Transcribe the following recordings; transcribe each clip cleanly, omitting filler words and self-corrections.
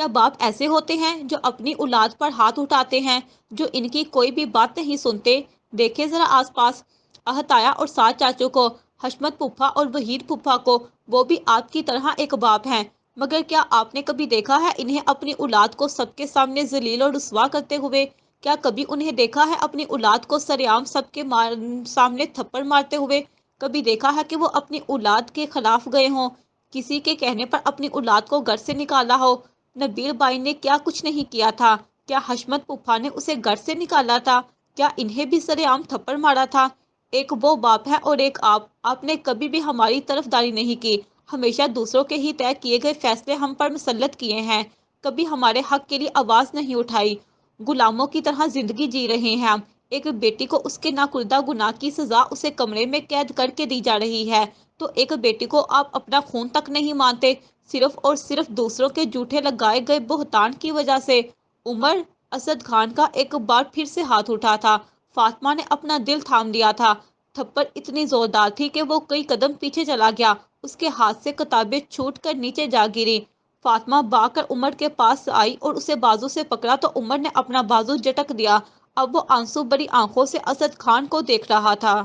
کیا باپ ایسے ہوتے ہیں جو اپنی اولاد پر ہاتھ اٹھاتے ہیں، جو ان کی کوئی بھی بات نہیں سنتے؟ دیکھیں ذرا آس پاس، احتایا اور سات چاچوں کو، حشمت پھپھا اور وحید پھپھا کو، وہ بھی آپ کی طرح ایک باپ ہیں، مگر کیا آپ نے کبھی دیکھا ہے انہیں اپنی اولاد کو سب کے سامنے ذلیل اور رسوا کرتے ہوئے؟ کیا کبھی انہیں دیکھا ہے اپنی اولاد کو سرعام سب کے سامنے تھپڑ مارتے ہوئے؟ کبھی دیکھا ہے کہ وہ اپنی اولاد کے خلاف گئے ہوں، کسی کے کہنے پر اپنی اولاد کو گھر سے نکالا ہو؟ نبیل بھائی نے کیا کچھ نہیں کیا تھا؟ کیا حشمت پھپھا نے اسے گھر سے نکالا تھا؟ کیا انہیں بھی سرعام تھپڑ مارا تھا؟ ایک وہ باپ ہے اور ایک آپ نے کبھی بھی ہماری طرفداری نہیں کی، ہمیشہ دوسروں کے ہی طے کیے گئے فیصلے ہم پر مسلط کیے ہیں، کبھی ہمارے حق کے لیے آواز نہیں اٹھائی، غلاموں کی طرح زندگی جی رہے ہیں ہم۔ ایک بیٹی کو اس کے ناخوردہ گناہ کی سزا اسے کمرے میں قید کر کے دی جا رہی ہے، تو ایک بیٹی کو آپ اپنا خون تک نہیں مانتے، صرف اور صرف دوسروں کے جھوٹے لگائے گئے بہتان کی وجہ سے؟ عمر، اسد خان کا ایک بار پھر سے ہاتھ اٹھا تھا۔ فاطمہ نے اپنا دل تھام لیا تھا، تھپڑ اتنی زوردار تھی کہ وہ کئی قدم پیچھے چلا گیا، اس کے ہاتھ سے کتابیں چھوٹ کر نیچے جا گری۔ فاطمہ بھاگ کر عمر کے پاس آئی اور اسے بازو سے پکڑا تو عمر نے اپنا بازو جھٹک دیا، اب وہ آنسو بھری آنکھوں سے اسد خان کو دیکھ رہا تھا۔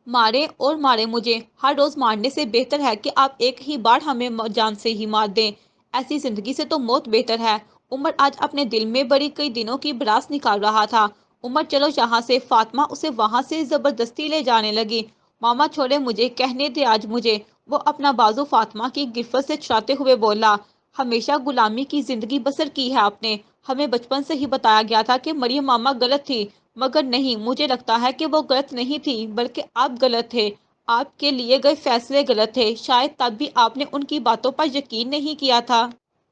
مارے اور مارے مجھے، ہر روز مارنے سے بہتر ہے کہ آپ ایک ہی بار ہمیں جان سے ہی مار دیں، ایسی زندگی سے تو موت بہتر ہے۔ عمر آج اپنے دل میں بڑی کئی دنوں کی بھڑاس نکال رہا تھا۔ عمر چلو یہاں سے، فاطمہ اسے وہاں سے زبردستی لے جانے لگی۔ ماما چھوڑے مجھے، کہنے دے آج مجھے، وہ اپنا بازو فاطمہ کی گرفت سے چھڑاتے ہوئے بولا۔ ہمیشہ غلامی کی زندگی بسر کی ہے آپ نے، ہمیں بچپن سے ہی بتایا گیا تھا کہ مریم ماما غلط تھی، مگر نہیں، مجھے لگتا ہے کہ وہ غلط نہیں تھی بلکہ آپ غلط تھے، آپ کے لیے گئے فیصلے غلط تھے، شاید تب بھی آپ نے ان کی باتوں پر یقین نہیں کیا تھا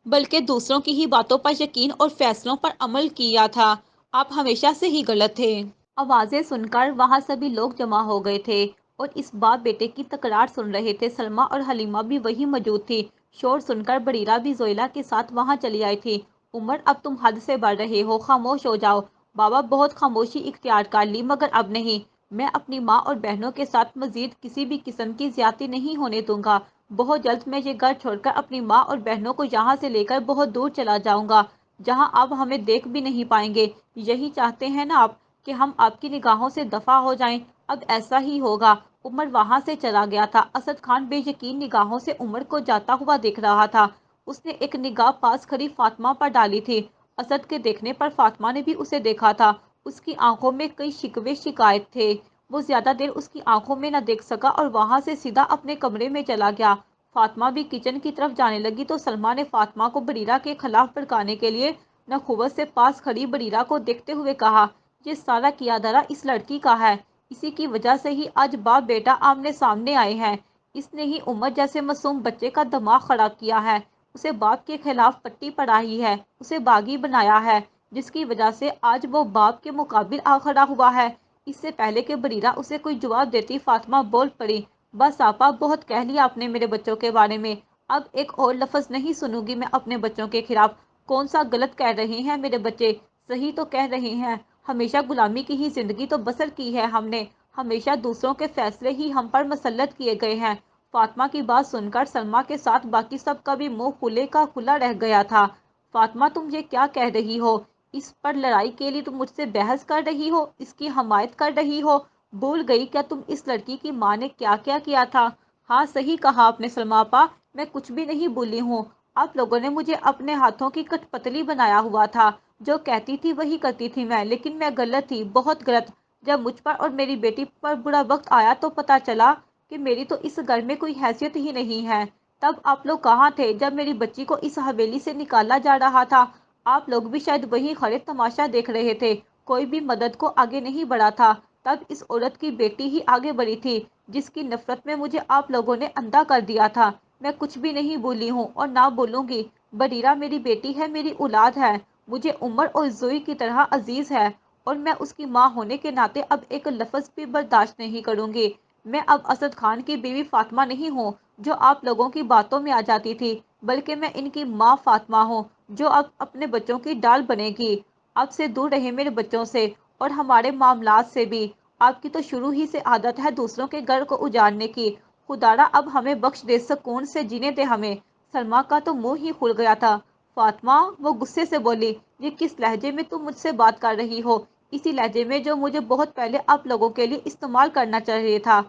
بلکہ دوسروں کی ہی باتوں پر یقین اور فیصلوں پر عمل کیا تھا، آپ ہمیشہ سے ہی غلط تھے۔ آوازیں سن کر وہاں سبھی لوگ جمع ہو گئے تھے اور اس باپ بیٹے کی تکرار سن رہے تھے۔ سلمیٰ اور حلیمہ بھی وہیں موجود تھی۔ شور سن کر بریرہ بھی زویلہ کے ساتھ وہاں چلی آئی تھی۔ عمر، اب تم حد سے بڑھ رہے ہو، خاموش ہو جاؤ۔ بابا بہت خاموشی اختیار کر لی، مگر اب نہیں، میں اپنی ماں اور بہنوں کے ساتھ مزید کسی بھی قسم کی زیادتی نہیں ہونے دوں گا۔ بہت جلد میں یہ گھر چھوڑ کر اپنی ماں اور بہنوں کو یہاں سے لے کر بہت دور چلا جاؤں گا، جہاں آپ ہمیں دیکھ بھی نہیں پائیں گے۔ یہی چاہتے ہیں نا آپ کہ ہم آپ کی نگاہوں سے دفع ہو جائیں؟ اب ایسا ہی ہوگا۔ عمر وہاں سے چلا گیا تھا۔ اسد خان بے یقین نگاہوں سے عمر کو جاتا ہوا دیکھ رہا تھا۔ اس نے ایک نگاہ پاس کھڑی فاطمہ پر ڈالی تھی۔ اسد کے دیکھنے پر فاطمہ نے بھی اسے دیکھا تھا۔ اس کی آنکھوں میں کئی شکوے شکایت تھے۔ وہ زیادہ دیر اس کی آنکھوں میں نہ دیکھ سکا اور وہاں سے سیدھا اپنے کمرے میں چلا گیا۔ فاطمہ بھی کچن کی طرف جانے لگی تو سلمیٰ نے فاطمہ کو بریرہ کے خلاف بھڑکانے کے لیے نخوت سے پاس کھڑی بریرہ کو دیکھتے ہوئے کہا، یہ سارا کیا دھرا اس لڑکی کا ہے، اسی کی وجہ سے ہی آج باپ بیٹا آمنے سامنے آئے ہیں، اس نے ہی عمر جیسے معصوم بچے کا دماغ خراب کیا ہے، اسے باپ کے خلاف پٹی پڑھائی ہے، اسے باغی بنایا ہے، جس کی وجہ سے آج وہ باپ کے مقابل آ کھڑا ہوا ہے۔ اس سے پہلے کہ بریرہ اسے کوئی جواب دیتی، فاطمہ بول پڑی، بس آپا، بہت کہہ لیا آپ نے میرے بچوں کے بارے میں، اب ایک اور لفظ نہیں سنوں گی میں اپنے بچوں کے خلاف۔ کون سا غلط کہہ رہے ہیں میرے بچے؟ صحیح تو کہہ رہے ہیں، ہمیشہ غلامی کی ہی زندگی تو بسر کی ہے ہم نے، ہمیشہ دوسروں کے فیصلے ہی ہم پر مسلط کیے گئے ہیں۔ فاطمہ کی بات سن کر سلمیٰ کے ساتھ باقی سب کا بھی منہ کھلے کا کھلا رہ گیا تھا۔ فاطمہ، تم یہ کیا کہہ رہی ہو؟ اس پر لڑائی کے لیے تم مجھ سے بحث کر رہی ہو، اس کی حمایت کر رہی ہو؟ بھول گئی کیا تم اس لڑکی کی ماں نے کیا کیا کیا تھا؟ ہاں صحیح کہا آپ نے سلمیٰ آپا، میں کچھ بھی نہیں بھولی ہوں، آپ لوگوں نے مجھے اپنے ہاتھوں کی کٹ پتلی بنایا ہوا تھا، جو کہتی تھی وہی کرتی تھی میں، لیکن میں غلط تھی، بہت غلط۔ جب مجھ پر اور میری بیٹی پر برا وقت آیا تو پتہ چلا کہ میری تو اس گھر میں کوئی حیثیت ہی نہیں ہے۔ تب آپ لوگ کہاں تھے جب میری بچی کو اس حویلی سے نکالا جا رہا تھا؟ آپ لوگ بھی شاید وہیں کھڑے تماشا دیکھ رہے تھے، کوئی بھی مدد کو آگے نہیں بڑھا تھا۔ تب اس عورت کی بیٹی ہی آگے بڑھی تھی، جس کی نفرت میں مجھے آپ لوگوں نے اندھا کر دیا تھا۔ میں کچھ بھی نہیں بھولی ہوں اور نہ بولوں گی۔ بریرہ میری بیٹی ہے، میری اولاد ہے، مجھے عمر اور زوئی کی طرح عزیز ہے، اور میں اس کی ماں ہونے کے ناطے اب ایک لفظ بھی برداشت نہیں کروں گی۔ میں اب اسد خان کی بیوی فاطمہ نہیں ہوں جو آپ لوگوں کی باتوں میں آ جاتی تھی، بلکہ میں ان کی ماں فاطمہ ہوں جو اب اپنے بچوں کی ڈال بنے گی۔ اب سے دور رہے میرے بچوں سے اور ہمارے معاملات سے بھی، آپ کی تو شروع ہی سے عادت ہے دوسروں کے گھر کو اجاڑنے کی، خدارا اب ہمیں بخش دے، سکون سے جینے دے ہمیں۔ سلمیٰ کا تو منہ ہی کھل گیا تھا۔ فاطمہ وہ غصے سے بولی، یہ کس لہجے میں تم مجھ سے بات کر رہی ہو؟ اسی لہجے میں جو مجھے بہت پہلے آپ لوگوں کے لیے استعمال کرنا چاہیے تھا۔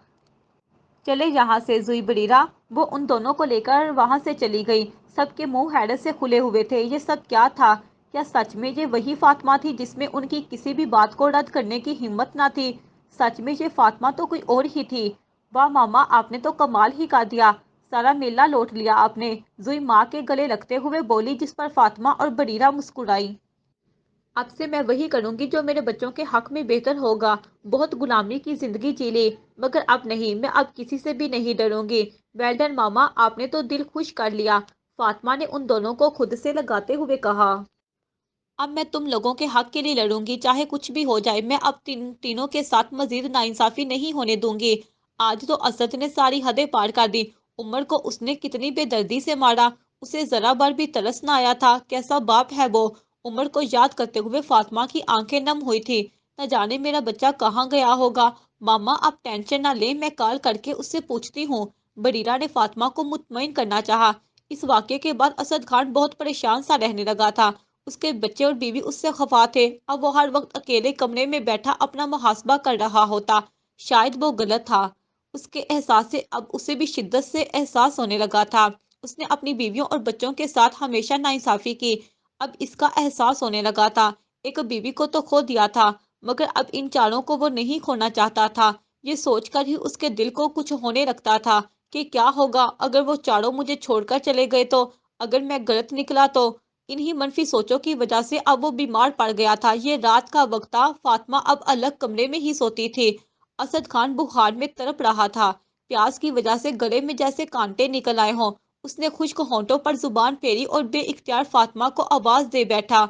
چلے یہاں سے زوئی بریرہ۔ وہ ان دونوں کو لے کر وہاں سے چلی گئی۔ سب کے منہ حیرت سے کھلے ہوئے تھے۔ یہ سب کیا تھا؟ کیا سچ میں یہ وہی فاطمہ تھی جس میں ان کی کسی بھی بات کو رد کرنے کی ہمت نہ تھی؟ سچ میں یہ فاطمہ تو کوئی اور ہی تھی۔ واہ ماما، آپ نے تو کمال ہی کر دیا، سارا میلہ لوٹ لیا آپ نے، زوئی ماں کے گلے لگتے ہوئے بولی، جس پر فاطمہ اور بریرہ مسکرائی۔ اب سے میں وہی کروں گی جو میرے بچوں کے حق میں بہتر ہوگا۔ بہت غلامی کی زندگی جی لی، مگر اب نہیں، میں اب کسی سے بھی نہیں ڈروں گی۔ ویل ڈن ماما، آپ نے تو دل خوش کر لیا، فاطمہ نے ان دونوں کو خود سے لگاتے ہوئے کہا۔ اب میں تم لوگوں کے حق کے لیے لڑوں گی، چاہے کچھ بھی ہو جائے۔ میں اب تینوں کے ساتھ مزید ناانصافی نہیں ہونے دوں گی۔ آج تو اسد نے ساری حدیں پار کر دی۔ عمر کو اس نے کتنی بے دردی سے مارا، اسے ذرا بھر بھی ترس نہ آیا تھا۔ کیسا باپ ہے وہ! عمر کو یاد کرتے ہوئے فاطمہ کی آنکھیں نم ہوئی تھی۔ نہ جانے میرا بچہ کہاں گیا ہوگا۔ ماما آپ ٹینشن نہ لیں، میں کال کر کے اس سے پوچھتی ہوں۔ بریرہ نے فاطمہ کو مطمئن کرنا چاہا۔ اس واقعے کے بعد اسد خان بہت پریشان سا رہنے لگا تھا۔ اس کے بچے اور بیوی اس سے خفا تھے۔ اب وہ ہر وقت اکیلے کمرے میں بیٹھا اپنا محاسبہ کر رہا ہوتا۔ شاید وہ غلط تھا۔ اس کے احساس سے اب اسے بھی شدت سے احساس ہونے لگا تھا۔ اس نے اپنی بیویوں اور بچوں کے ساتھ ہمیشہ ناانصافی کی، اب اس کا احساس ہونے لگا تھا۔ ایک بیوی کو تو کھو دیا تھا، مگر اب ان چاروں کو وہ نہیں کھونا چاہتا تھا۔ یہ سوچ کر ہی اس کے دل کو کچھ ہونے لگتا تھا کہ کیا ہوگا اگر وہ چاروں مجھے چھوڑ کر چلے گئے تو، اگر میں غلط نکلا تو۔ انہی منفی سوچوں کی وجہ سے اب وہ بیمار پڑ گیا تھا۔ یہ رات کا وقت تھا، فاطمہ اب الگ کمرے میں ہی سوتی تھی۔ اسد خان بخار میں تڑپ رہا تھا، پیاس کی وجہ سے گلے میں جیسے کانٹے نکل آئے ہوں۔ اس نے خشک ہونٹوں پر زبان پھیری اور بے اختیار فاطمہ کو آواز دے بیٹھا،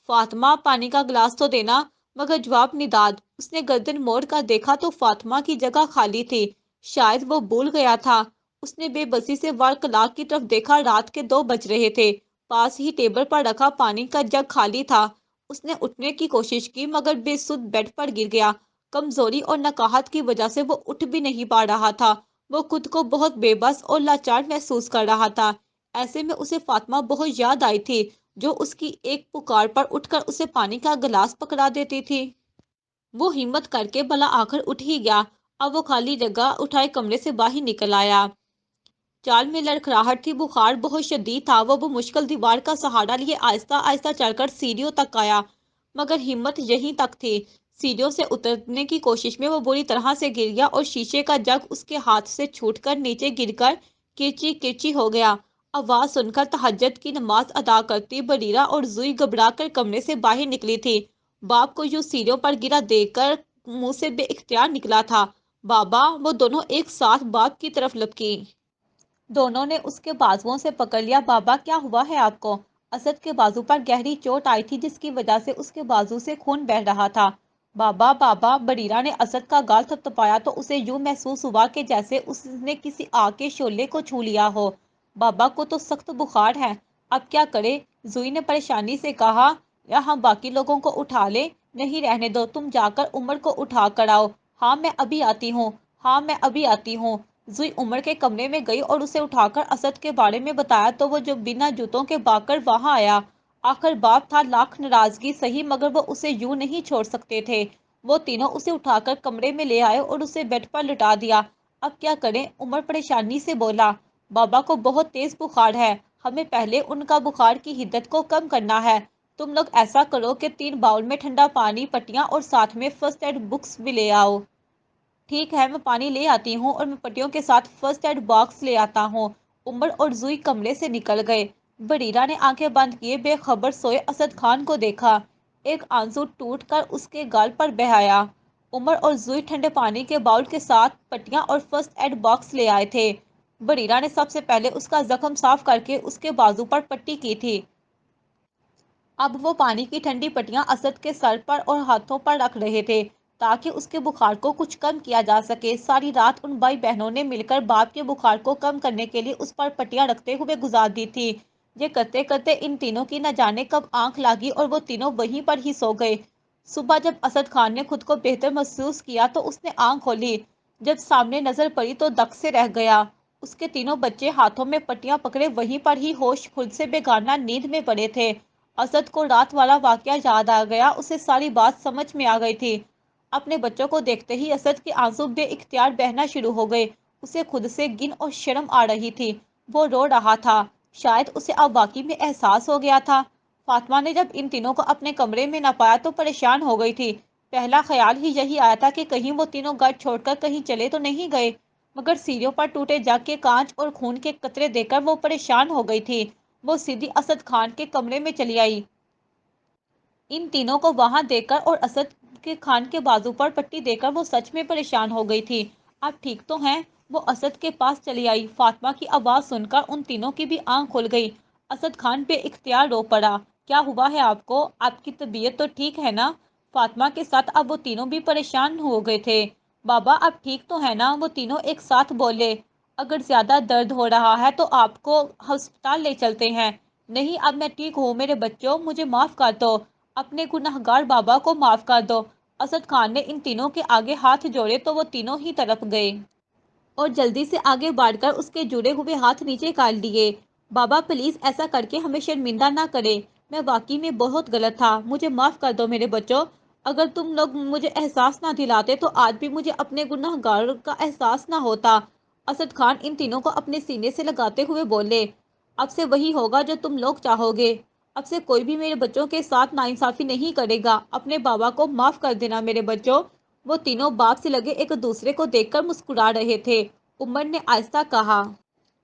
فاطمہ پانی کا گلاس تو دینا، مگر جواب نداد۔ اس نے گردن موڑ کر دیکھا تو فاطمہ کی جگہ خالی تھی، شاید وہ بھول گیا تھا۔ اس نے بے بسی سے وال کلاک کی طرف دیکھا، رات کے 2 بج رہے تھے، پاس ہی ٹیبل پر رکھا پانی کا جگ خالی تھا۔ اس نے اٹھنے کی کوشش کی مگر بے سود بیڈ پر گر گیا۔ کمزوری اور نقاہت کی وجہ سے وہ اٹھ بھی نہیں پا رہا تھا۔ وہ خود کو بہت بے بس اور لاچار محسوس کر رہا تھا۔ ایسے میں اسے فاطمہ بہت یاد آئی تھی، جو اس کی ایک پکار پر اٹھ کر اسے پانی کا گلاس پکڑا دیتی تھی۔ وہ ہمت کر کے بھلا آخر اٹھ ہی گیا۔ اب وہ خالی جگہ اٹھائے کمرے سے باہر نکل آیا۔ چال میں لڑکھڑاہٹ تھی، بخار بہت شدید تھا۔ وہ مشکل دیوار کا سہارا لیے آہستہ آہستہ چڑھ کر سیڑھیوں تک آیا، مگر ہمت یہیں تک تھی۔ سیڑھیوں سے اترنے کی کوشش میں وہ بری طرح سے گر گیا اور شیشے کا جگ اس کے ہاتھ سے چھوٹ کر نیچے گر کر کرچی کرچی ہو گیا۔ آواز سن کر تہجد کی نماز ادا کرتی بریرہ اور زوئی گھبرا کر کمرے سے باہر نکلی تھی۔ باپ کو یوں سیڑھیوں پر گرا دیکھ کر منہ سے بے اختیار نکلا تھا، بابا! وہ دونوں ایک ساتھ باپ کی طرف لپکی۔ دونوں نے اس کے بازوؤں سے پکڑ لیا۔ بابا کیا ہوا ہے آپ کو؟ اسد کے بازو پر گہری چوٹ آئی تھی جس کی وجہ سے اس کے بازو سے خون بہہ رہا تھا۔ بابا بابا! بریرہ نے اسد کا گال تھپتھپایا تو اسے یوں محسوس ہوا کہ جیسے اس نے کسی آگ کے شعلے کو چھو لیا ہو۔ بابا کو تو سخت بخار ہے، اب کیا کرے؟ زوئی نے پریشانی سے کہا، یا ہم باقی لوگوں کو اٹھا لیں؟ نہیں رہنے دو، تم جا کر عمر کو اٹھا کر آؤ۔ ہاں میں ابھی آتی ہوں، ہاں میں ابھی آتی ہوں۔ زوئی عمر کے کمرے میں گئی اور اسے اٹھا کر اسد کے بارے میں بتایا تو وہ جو بنا جوتوں کے بھاگ کر وہاں آیا۔ آخر باپ تھا، لاکھ ناراضگی سہی مگر وہ اسے یوں نہیں چھوڑ سکتے تھے۔ وہ تینوں اسے اٹھا کر کمرے میں لے آئے اور اسے بیڈ پر لٹا دیا۔ اب کیا کریں؟ عمر پریشانی سے بولا۔ بابا کو بہت تیز بخار ہے، ہمیں پہلے ان کا بخار کی حدت کو کم کرنا ہے۔ تم لوگ ایسا کرو کہ 3 باؤل میں ٹھنڈا پانی، پٹیاں اور ساتھ میں فرسٹ ایڈ بکس بھی لے آؤ۔ ٹھیک ہے، میں پانی لے آتی ہوں اور میں پٹیوں کے ساتھ فرسٹ ایڈ باکس لے آتا ہوں۔ عمر اور زوئی کمرے سے نکل گئے۔ بریرہ نے آنکھیں بند کیے بے خبر سوئے اسد خان کو دیکھا، ایک آنسو ٹوٹ کر اس کے گال پر بہہ آیا۔ عمر اور زوئی ٹھنڈے پانی کے باؤل کے ساتھ پٹیاں اور فرسٹ ایڈ باکس لے آئے تھے۔ بریرہ نے سب سے پہلے اس کا زخم صاف کر کے اس کے بازو پر پٹی کی تھی۔ اب وہ پانی کی ٹھنڈی پٹیاں اسد کے سر پر اور ہاتھوں پر رکھ رہے تھے تاکہ اس کے بخار کو کچھ کم کیا جا سکے۔ ساری رات ان بھائی بہنوں نے مل کر باپ کے بخار کو کم کرنے کے لیے اس پر پٹیاں رکھتے ہوئے گزار دی تھی۔ یہ کرتے کرتے ان تینوں کی نہ جانے کب آنکھ لگی اور وہ تینوں وہیں پر ہی سو گئے۔ صبح جب اسد خان نے خود کو بہتر محسوس کیا تو اس نے آنکھ کھولی۔ جب سامنے نظر پڑی تو دک سے رہ گیا۔ اس کے تینوں بچے ہاتھوں میں پٹیاں پکڑے وہیں پر ہی ہوش خود سے بیگانہ نیند میں پڑے تھے۔ اسد کو رات والا واقعہ یاد آ گیا، اسے ساری بات سمجھ میں آ گئی تھی۔ اپنے بچوں کو دیکھتے ہی اسد کے آنسو بے اختیار بہنا شروع ہو گئے۔ اسے خود سے گن اور شرم آ رہی تھی، وہ رو رہا تھا۔ شاید اسے اب واقعی میں احساس ہو گیا تھا۔ فاطمہ نے جب ان تینوں کو اپنے کمرے میں نہ پایا تو پریشان ہو گئی تھی۔ پہلا خیال ہی یہی آیا تھا کہ کہیں وہ تینوں گھر چھوڑ کر کہیں چلے تو نہیں گئے، مگر سیڑھیوں پر ٹوٹے جگ کے کانچ اور خون کے قطرے دیکھ کر وہ پریشان ہو گئی تھی۔ وہ سیدھی اسد خان کے کمرے میں چلی آئی۔ ان تینوں کو وہاں دیکھ کر اور اسد خان کے بازو پر پٹی دیکھ کر وہ سچ میں پریشان ہو گئی تھی۔ آپ ٹھیک تو ہیں؟ وہ اسد کے پاس چلی آئی۔ فاطمہ کی آواز سن کر ان تینوں کی بھی آنکھ کھل گئی۔ اسد خان بے اختیار رو پڑا۔ کیا ہوا ہے آپ کو؟ آپ کی طبیعت تو ٹھیک ہے نا؟ فاطمہ کے ساتھ اب وہ تینوں بھی پریشان ہو گئے تھے۔ بابا آپ ٹھیک تو ہیں نا؟ وہ تینوں ایک ساتھ بولے۔ اگر زیادہ درد ہو رہا ہے تو آپ کو ہسپتال لے چلتے ہیں۔ نہیں اب میں ٹھیک ہوں میرے بچوں، مجھے معاف کر دو، اپنے گنہگار بابا کو معاف کر دو۔ اسد خان نے ان تینوں کے آگے ہاتھ جوڑے تو وہ تینوں ہی طرف گئے اور جلدی سے آگے بڑھ کر اس کے جڑے ہوئے ہاتھ نیچے کر لیے۔ بابا پلیز ایسا کر کے ہمیں شرمندہ نہ کرے، میں واقعی میں بہت غلط تھا، مجھے معاف کر دو میرے بچوں۔ اگر تم لوگ مجھے احساس نہ دلاتے تو آج بھی مجھے اپنے گنہگار کا احساس نہ ہوتا۔ اسد خان ان تینوں کو اپنے سینے سے لگاتے ہوئے بولے، اب سے وہی ہوگا جو تم لوگ چاہو گے۔ اب سے کوئی بھی میرے بچوں کے ساتھ ناانصافی نہیں کرے گا، اپنے بابا کو معاف کر دینا میرے بچوں۔ وہ تینوں باپ سے لگے ایک دوسرے کو دیکھ کر مسکرا رہے تھے۔ عمر نے آہستہ کہا،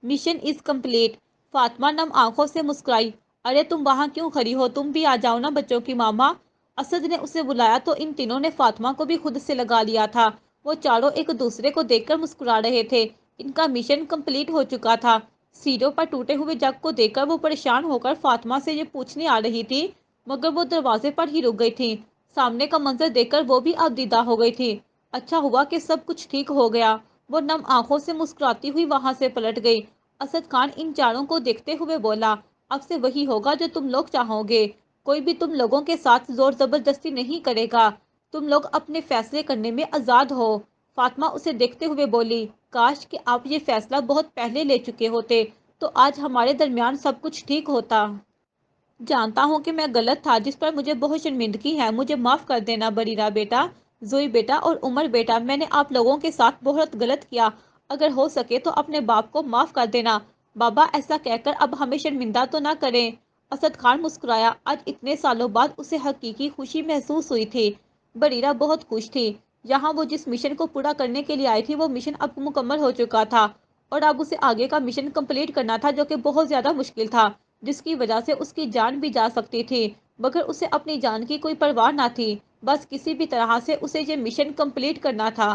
مشن از کمپلیٹ۔ فاطمہ نم آنکھوں سے مسکرائی، ارے تم وہاں کیوں کھڑی ہو، تم بھی آ جاؤ نا بچوں کی ماما۔ اسد نے اسے بلایا تو ان تینوں نے فاطمہ کو بھی خود سے لگا لیا تھا۔ وہ چاروں ایک دوسرے کو دیکھ کر مسکرا رہے تھے، ان کا مشن کمپلیٹ ہو چکا تھا۔ سیڑھیوں پر ٹوٹے ہوئے جگ کو دیکھ کر وہ پریشان ہو کر فاطمہ سے یہ پوچھنے آ رہی تھی، مگر وہ دروازے پر ہی رک گئی تھی۔ سامنے کا منظر دیکھ کر وہ بھی اب دیدہ ہو گئی تھی۔ اچھا ہوا کہ سب کچھ ٹھیک ہو گیا۔ وہ نم آنکھوں سے مسکراتی ہوئی وہاں سے پلٹ گئی۔ اسد خان ان چاروں کو دیکھتے ہوئے بولا، اب سے وہی ہوگا جو تم لوگ چاہو گے، کوئی بھی تم لوگوں کے ساتھ زور زبردستی نہیں کرے گا، تم لوگ اپنے فیصلے کرنے میں آزاد ہو۔ فاطمہ اسے دیکھتے ہوئے بولی، کاش کہ آپ یہ فیصلہ بہت پہلے لے چکے ہوتے تو آج ہمارے درمیان سب کچھ ٹھیک ہوتا۔ جانتا ہوں کہ میں غلط تھا جس پر مجھے بہت شرمندگی ہے، مجھے معاف کر دینا بریرہ بیٹا، زوئی بیٹا اور عمر بیٹا، میں نے آپ لوگوں کے ساتھ بہت غلط کیا، اگر ہو سکے تو اپنے باپ کو معاف کر دینا۔ بابا ایسا کہہ کر اب ہمیں شرمندہ تو نہ کریں۔ اسد خان مسکرایا، آج اتنے سالوں بعد اسے حقیقی خوشی محسوس ہوئی تھی۔ بریرہ بہت خوش تھی، یہاں وہ جس مشن کو پورا کرنے کے لیے آئی تھی وہ مشن اب مکمل ہو چکا تھا اور اب اسے آگے کا مشن کمپلیٹ کرنا تھا جو کہ بہت زیادہ مشکل تھا، جس کی وجہ سے اس کی جان بھی جا سکتی تھی، مگر اسے اپنی جان کی کوئی پرواہ نہ تھی، بس کسی بھی طرح سے اسے یہ مشن کمپلیٹ کرنا تھا۔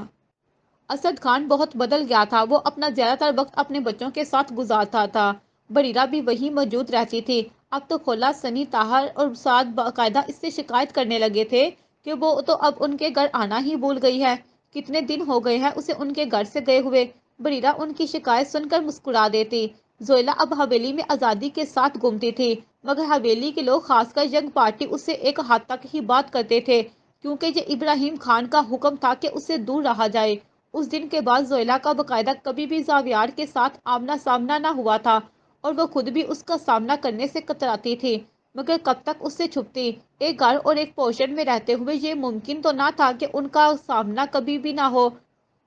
اسد خان بہت بدل گیا تھا، وہ اپنا زیادہ تر وقت اپنے بچوں کے ساتھ گزارتا تھا۔ بریرہ بھی وہی موجود رہتی تھی۔ اب تو کھولا، سنی، طاہر اور سعد باقاعدہ اس سے شکایت کرنے لگے تھے کہ وہ تو اب ان کے گھر آنا ہی بھول گئی ہے، کتنے دن ہو گئے ہیں اسے ان کے گھر سے گئے ہوئے۔ بریرہ ان کی شکایت سن کر مسکرا دیتی۔ زویلا اب حویلی میں آزادی کے ساتھ گھومتی تھی، مگر حویلی کے لوگ خاص کر ینگ پارٹی اس سے ایک حد تک ہی بات کرتے تھے، کیونکہ یہ ابراہیم خان کا حکم تھا کہ اس سے دور رہا جائے۔ اس دن کے بعد زویلا کا باقاعدہ کبھی بھی زاویار کے ساتھ آمنا سامنا نہ ہوا تھا اور وہ خود بھی اس کا سامنا کرنے سے کتراتی تھی، مگر کب تک اس سے چھپتی؟ ایک گھر اور ایک پوشن میں رہتے ہوئے یہ ممکن تو نہ تھا کہ ان کا سامنا کبھی بھی نہ ہو۔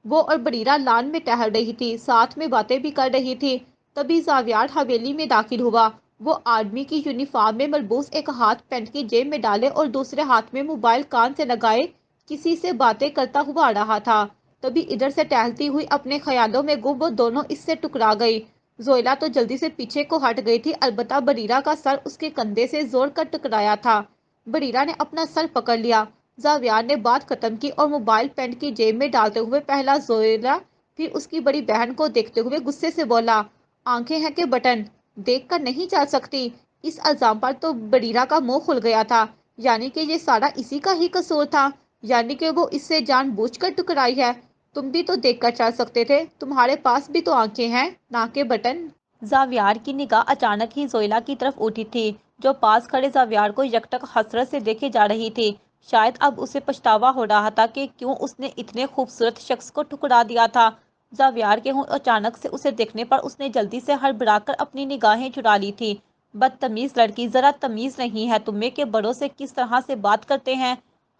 وہ اور بریرہ لان میں ٹہل رہی تھی، ساتھ میں باتیں بھی کر رہی تھی، تبھی زاویار حویلی میں داخل ہوا۔ وہ آرمی کی یونیفارم میں ملبوس، ایک ہاتھ پینٹ کی جیب میں ڈالے اور دوسرے ہاتھ میں موبائل کان سے لگائے کسی سے باتیں کرتا ہوا آ رہا تھا۔ تبھی ادھر سے ٹہلتی ہوئی اپنے خیالوں میں گم وہ دونوں اس سے ٹکرا گئی۔ زویلا تو جلدی سے پیچھے کو ہٹ گئی تھی، البتہ بریرہ کا سر اس کے کندھے سے زور کر ٹکرایا تھا۔ بریرہ نے اپنا سر پکڑ لیا۔ زاویار نے بات ختم کی اور موبائل پینٹ کی جیب میں ڈالتے ہوئے پہلا زویلا پھر اس کی بڑی بہن کو دیکھتے ہوئے غصے سے بولا، آنکھیں ہیں کہ بٹن، دیکھ کر نہیں چل سکتی؟ اس الزام پر تو بریرہ کا منہ کھل گیا تھا، یعنی کہ یہ سارا اسی کا ہی قصور تھا، یعنی کہ وہ اس سے جان بوجھ کر ٹکرائی ہے۔ تم بھی تو دیکھ کر چل سکتے تھے، تمہارے پاس بھی تو آنکھیں ہیں، نہ کہ بٹن۔ زاویار کی نگاہ اچانک ہی زویلا کی طرف اٹھی تھی، جو پاس کھڑے زاویار کو یکٹک حسرت سے دیکھے جا رہی تھی۔ شاید اب اسے پچھتاوا ہو رہا تھا کہ کیوں اس نے اتنے خوبصورت شخص کو ٹھکرا دیا تھا۔ زاویار کے ہوں اچانک سے اسے دیکھنے پر اس نے جلدی سے ہڑبڑا کر اپنی نگاہیں چرا لی تھی۔ بدتمیز لڑکی، ذرا تمیز نہیں ہے تمہیں کہ بڑوں سے کس طرح سے بات کرتے ہیں؟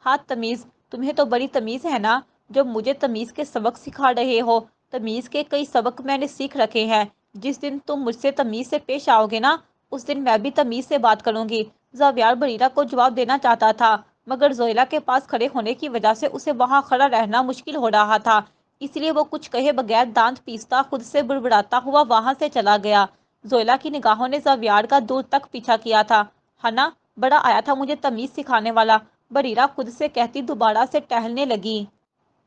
ہاں تمیز، تمہیں تو بڑی تمیز ہے نا، جو مجھے تمیز کے سبق سکھا رہے ہو۔ تمیز کے کئی سبق میں نے سیکھ رکھے ہیں، جس دن تم مجھ سے تمیز سے پیش آؤ گے نا، اس دن میں بھی تمیز سے بات کروں گی۔ زاویار بریرہ کو جواب دینا چاہتا تھا، مگر زویلا کے پاس کھڑے ہونے کی وجہ سے اسے وہاں کھڑا رہنا مشکل ہو رہا تھا، اس لیے وہ کچھ کہے بغیر دانت پیستا خود سے بڑبڑاتا ہوا وہاں سے چلا گیا۔ زویلا کی نگاہوں نے زاویار کا دور تک پیچھا کیا تھا۔ ہنا، بڑا آیا تھا مجھے تمیز سکھانے والا، بریرہ خود سے کہتی دوبارہ سے ٹہلنے لگی۔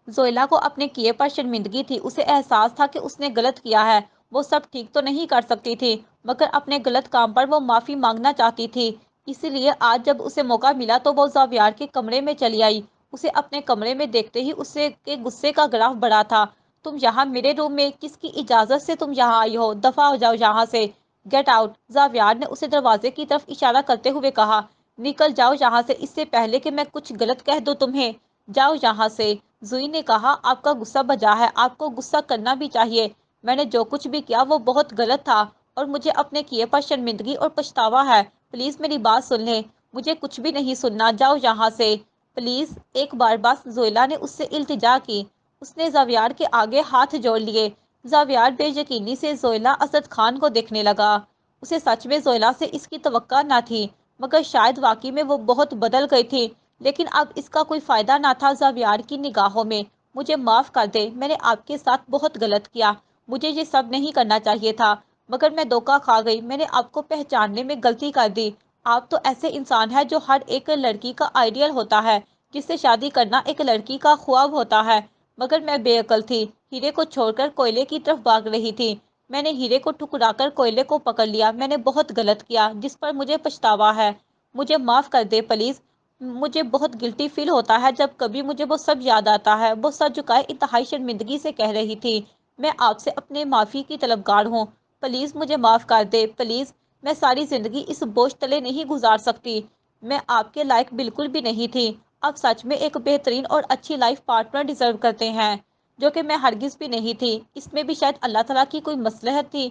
زویلا کو اپنے کیے پر شرمندگی تھی، اسے احساس تھا کہ اس نے غلط کیا ہے، وہ سب ٹھیک تو نہیں کر سکتی تھی، مگر اپنے غلط کام پر وہ معافی مانگنا چاہتی تھی۔ اسی لیے آج جب اسے موقع ملا تو وہ زاویار کے کمرے میں چلی آئی۔ اسے اپنے کمرے میں دیکھتے ہی اسے کے غصے کا گراف بڑھا تھا۔ تم یہاں میرے روم میں کس کی اجازت سے تم یہاں آئی ہو؟ دفع ہو جاؤ یہاں سے، گیٹ آؤٹ۔ زاویار نے اسے دروازے کی طرف اشارہ کرتے ہوئے کہا، نکل جاؤ یہاں سے اس سے پہلے کہ میں کچھ غلط کہہ دوں تمہیں، جاؤ یہاں سے۔ زوئی نے کہا، آپ کا غصہ بجا ہے، آپ کو غصہ کرنا بھی چاہیے، میں نے جو کچھ بھی کیا وہ بہت غلط تھا اور مجھے اپنے کیے پر شرمندگی اور پچھتاوا ہے، پلیز میری بات سن لیں، مجھے کچھ بھی نہیں سننا، جاؤ یہاں سے پلیز، ایک بار بس۔ زویلا نے اس سے التجا کی۔ اس نے زاویار کے آگے ہاتھ جوڑ لیے۔ زاویار بے یقینی سے زویلا اسد خان کو دیکھنے لگا۔ اسے سچ میں زویلا سے اس کی توقع نہ تھی، مگر شاید واقعی میں وہ بہت بدل گئی تھی، لیکن اب اس کا کوئی فائدہ نہ تھا زاویار کی نگاہوں میں۔ مجھے معاف کر دے، میں نے آپ کے ساتھ بہت غلط کیا، مجھے یہ سب نہیں کرنا چاہیے تھا، مگر میں دھوکہ کھا گئی، میں نے آپ کو پہچاننے میں غلطی کر دی۔ آپ تو ایسے انسان ہیں جو ہر ایک لڑکی کا آئیڈیل ہوتا ہے، جس سے شادی کرنا ایک لڑکی کا خواب ہوتا ہے، مگر میں بے عقل تھی، ہیرے کو چھوڑ کر کوئلے کی طرف بھاگ رہی تھی، میں نے ہیرے کو ٹھکرا کر کوئلے کو پکڑ لیا، میں نے بہت غلط کیا جس پر مجھے پچھتاوا ہے، مجھے معاف کر دے پلیز۔ مجھے بہت گلٹی فیل ہوتا ہے جب کبھی مجھے وہ سب یاد آتا ہے۔ وہ سر جھکائے انتہائی شرمندگی سے کہہ رہی تھی، میں آپ سے اپنے معافی کی طلبگار ہوں، پلیز مجھے معاف کر دے پلیز، میں ساری زندگی اس بوجھ تلے نہیں گزار سکتی، میں آپ کے لائق بالکل بھی نہیں تھی، اب سچ میں ایک بہترین اور اچھی لائف پارٹنر ڈیزرو کرتے ہیں، جو کہ میں ہرگز بھی نہیں تھی، اس میں بھی شاید اللہ تعالیٰ کی کوئی مصلحت تھی،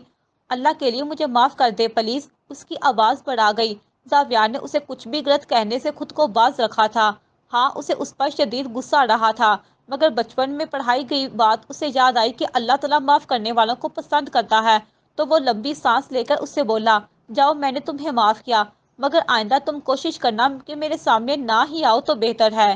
اللہ کے لیے مجھے معاف کر دے پلیز۔ اس کی آواز بڑھا گئی۔ زاویار نے اسے کچھ بھی غلط کہنے سے خود کو باز رکھا تھا۔ ہاں، اسے اس پر شدید غصہ آ رہا تھا، مگر بچپن میں پڑھائی گئی بات اسے یاد آئی کہ اللہ تعالیٰ معاف کرنے والوں کو پسند کرتا ہے، تو وہ لمبی سانس لے کر اس سے بولا، جاؤ میں نے تمہیں معاف کیا، مگر آئندہ تم کوشش کرنا کہ میرے سامنے نہ ہی آؤ تو بہتر ہے۔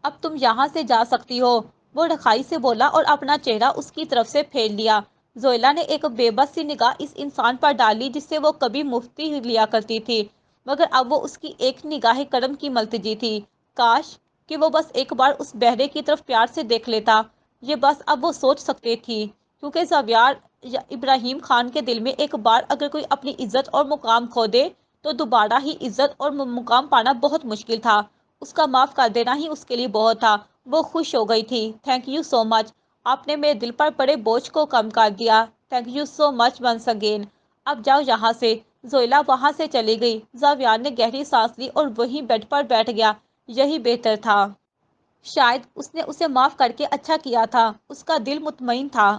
اب تم یہاں سے جا سکتی ہو، وہ رخائی سے بولا اور اپنا چہرہ اس کی طرف سے پھیر لیا۔ زویلا نے ایک بے بس سی نگاہ اس انسان پر ڈالی جس سے وہ کبھی مفتی لیا کرتی تھی، مگر اب وہ اس کی ایک نگاہ کرم کی ملتجی تھی۔ کاش کہ وہ بس ایک بار اس بہرے کی طرف پیار سے دیکھ لیتا، یہ بس اب وہ سوچ سکتی تھی، کیونکہ زاویار ابراہیم خان کے دل میں ایک بار اگر کوئی اپنی عزت اور مقام کھو دے تو دوبارہ ہی عزت اور مقام پانا بہت مشکل تھا، اس کا معاف کر دینا ہی اس کے لیے بہت تھا۔ وہ خوش ہو گئی تھی۔ تھینک یو سو مچ، آپ نے میرے دل پر پڑے بوجھ کو کم کر دیا، thank you so much once again, اب جاؤ یہاں سے۔ زویلا وہاں سے چلی گئی۔ زاویار نے گہری سانس لی اور وہیں بیڈ پر بیٹھ گیا، یہی بہتر تھا، شاید اس نے اسے معاف کر کے اچھا کیا تھا، اس کا دل مطمئن تھا۔